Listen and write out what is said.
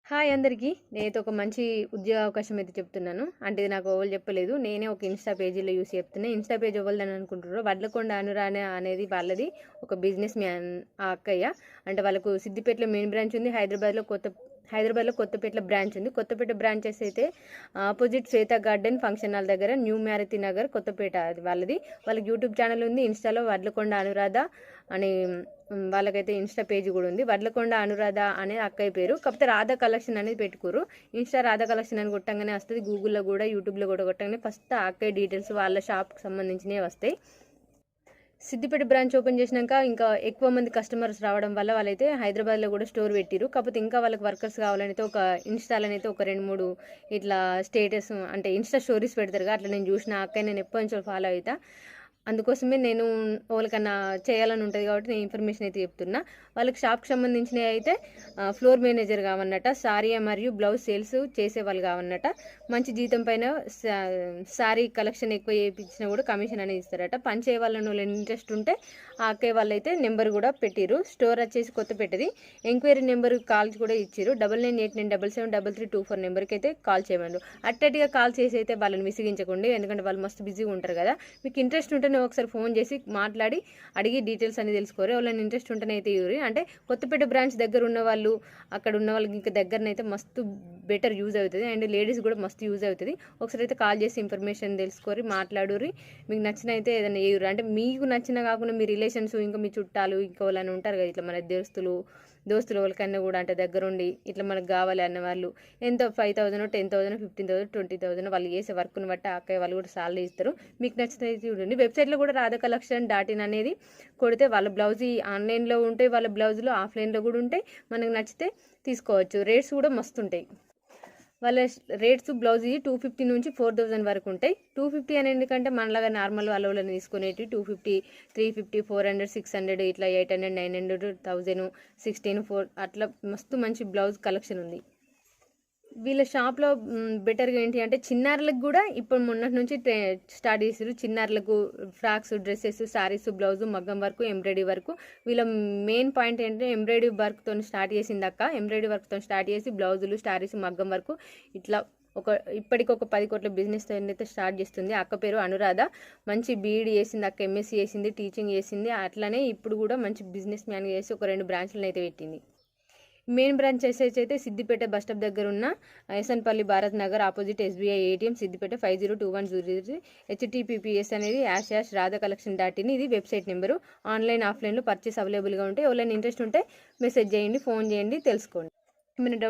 Hi అందరికీ. నేనైతే ఒక మంచి ఉద్యోగ అవకాశం అయితే చెప్తున్నాను. అంటే ఇది నాకు ఎవరు చెప్పలేదు. నేనే ఒక ఇన్‌స్టా పేజీలో చూసి చెప్తున్నా. ఇన్‌స్టా పేజ్ ఎవరిదని అనుకుంటుర్రో వడ్లకొండ అనురాణ అనేది వాళ్ళది ఒక బిజినెస్ మ్యాన్ ఆ అక్కయ్య. అంటే వాళ్ళకు సిద్దిపేటలో మెయిన్ బ్రాంచ్ ఉంది. హైదరాబాద్లో కొత్తపేటలో బ్రాంచ్ ఉంది. కొత్తపేట బ్రాంచెస్ అయితే ఆపోజిట్ శ్వేత గార్డెన్ ఫంక్షన్ హాల్ దగ్గర న్యూ మారుతి నగర్ కొత్తపేట అది వాళ్ళది. వాళ్ళకి యూట్యూబ్ ఛానల్ ఉంది. ఇన్‌స్టాలో వడ్లకొండ అనురాధ అని వాళ్ళకైతే ఇన్‌స్టా పేజ్ కూడా ఉంది. వడ్లకొండ అనురాధ అనే అక్కయ్య పేరు. కాకపోతే రాధా కలెక్షన్ అనేది పెట్టుకోరు. ఇన్‌స్టా రాధా కలెక్షన్ అని కొట్టంగానే వస్తుంది. గూగుల్లో కూడా యూట్యూబ్లో కూడా కొట్టంగానే ఫస్ట్ ఆ అక్కయ్య డీటెయిల్స్ వాళ్ళ షాప్కి సంబంధించినవి వస్తాయి. సిద్దిపేట బ్రాంచ్ ఓపెన్ చేసినాక ఇంకా ఎక్కువ మంది కస్టమర్స్ రావడం వల్ల వాళ్ళైతే హైదరాబాద్లో కూడా స్టోర్ పెట్టిరు. కాకపోతే ఇంకా వాళ్ళకి వర్కర్స్ కావాలనైతే ఒక ఇన్‌స్టాలోనైతే ఒక 2, 3 ఇట్లా స్టేటస్ అంటే ఇన్‌స్టా స్టోరీస్ పెడతారుగా అట్లా నేను చూసిన అక్కయ్య నేను ఎప్పటి నుంచో ఫాలో అవుతా. అందుకోసమే నేను ఎవరికన్నా చేయాలని ఉంటుంది కాబట్టి నేను ఇన్ఫర్మేషన్ అయితే చెప్తున్నా. వాళ్ళకి షాప్కి సంబంధించినవి అయితే ఫ్లోర్ మేనేజర్ కావన్నట, సారీ మరియు బ్లౌజ్ సేల్స్ చేసేవాళ్ళు కావన్నట. మంచి జీతం పైన సారీ కలెక్షన్ ఎక్కువ చేయించినా కూడా కమిషన్ అనేది ఇస్తారట. పని చేయవాళ్ళని వాళ్ళు ఇంట్రెస్ట్ ఉంటే ఆ అక్కయ్య వాళ్ళైతే నెంబర్ కూడా పెట్టిరు. స్టోర్ వచ్చేసి కొత్తపేటది. ఎంక్వైరీ నెంబర్ కాల్ కూడా ఇచ్చిరు. 9989777324 నెంబర్కి అయితే కాల్ చేయమన్నారు. అట్టటిగా కాల్ చేసి అయితే వాళ్ళని విసిగించకండి, ఎందుకంటే వాళ్ళు మస్తు బిజీగా ఉంటారు కదా. మీకు ఇంట్రెస్ట్ ఉంటేనే ఒకసారి ఫోన్ చేసి మాట్లాడి అడిగి డీటెయిల్స్ అన్ని తెలుసుకోరు. ఎవరైనా ఇంట్రెస్ట్ ఉంటేనే అయితే ఇవ్వరు. అంటే కొత్తపేట బ్రాంచ్ దగ్గర ఉన్న వాళ్ళు అక్కడ ఉన్న వాళ్ళకి ఇంకా దగ్గరనైతే మస్తు బెటర్ యూజ్ అవుతుంది. అండ్ లేడీస్ కూడా మస్తు యూజ్ అవుతుంది. ఒకసారి అయితే కాల్ చేసి ఇన్ఫర్మేషన్ తెలుసుకొని మాట్లాడురి. మీకు నచ్చిన అయితే ఏదైనా ఇవ్వరు. అంటే మీకు నచ్చిన కాకుండా మీ రిలేషన్స్ ఇంకా మీ చుట్టాలు ఇంకా వాళ్ళని ఉంటారు కదా, ఇట్లా మన దోస్తులు వాళ్ళకన్నా కూడా అంటే దగ్గరుండి ఇట్లా మనకు కావాలి అన్న వాళ్ళు ఎంతో 5,000, 10,000, 15,000, 20,000 వాళ్ళు చేసే వర్క్ను బట్టి అక్కయ్య వాళ్ళు కూడా సాలరీ ఇస్తారు. మీకు నచ్చితే చూడండి. వెబ్సైట్లో కూడా radhacollection.in అనేది కొడితే వాళ్ళ బ్లౌజ్ ఆన్లైన్లో ఉంటాయి, వాళ్ళ బ్లౌజులు ఆఫ్లైన్లో కూడా ఉంటాయి. మనకు నచ్చితే తీసుకోవచ్చు. రేట్స్ కూడా మస్తు ఉంటాయి. వాళ్ళ రేట్స్ బ్లౌజ్ 250 నుంచి 4,000 వరకు ఉంటాయి. 250 అని ఎందుకంటే మనలాగా నార్మల్ వాళ్ళని తీసుకునేవి 250, 350, 400, 600 ఇట్లా 800, 900, 1000, 16, 4 అట్లా మస్తు మంచి బ్లౌజ్ కలెక్షన్ ఉంది. వీళ్ళ షాప్లో బెటర్గా ఏంటి అంటే చిన్నారులకు కూడా ఇప్పుడు మొన్నటి నుంచి స్టార్ట్ చేసారు. చిన్నారులకు ఫ్రాక్స్, డ్రెస్సెస్, శారీస్, బ్లౌజ్, మగ్గం వరకు, ఎంబ్రాయిడరీ వరకు. వీళ్ళ మెయిన్ పాయింట్ ఏంటంటే ఎంబ్రాయిడరీ వర్క్తో స్టార్ట్ చేసింది అక్క. ఎంబ్రాయిడరీ వర్క్తో స్టార్ట్ చేసి బ్లౌజులు, శారీస్, మగ్గం వరకు ఇట్లా ఇప్పటికి ఒక 10 కోట్ల బిజినెస్ అయితే స్టార్ట్ చేస్తుంది. అక్క పేరు అనురాధ. మంచి బీఈడీ చేసింది అక్క, ఎంఎస్సీ చేసింది, టీచింగ్ చేసింది. అట్లనే ఇప్పుడు కూడా మంచి బిజినెస్ మ్యాన్ చేసి ఒక 2 బ్రాంచ్లను అయితే పెట్టింది. మెయిన్ బ్రాంచ్ అయితే సిద్దిపేట బస్ స్టాప్ దగ్గర ఉన్న ఎస్ఎన్పల్లి Bharat Nagar opposite SBI ATM Siddipet 502103. HTTPS అనేది #radhacollection.in ఇది వెబ్సైట్ నెంబరు. ఆన్లైన్ ఆఫ్లైన్లో పర్చేస్ అవైలబుల్గా ఉంటాయి. ఎవరైనా ఇంట్రెస్ట్ ఉంటే మెసేజ్ చేయండి, ఫోన్ చేయండి, తెలుసుకోండి. ఏమైనా డౌట్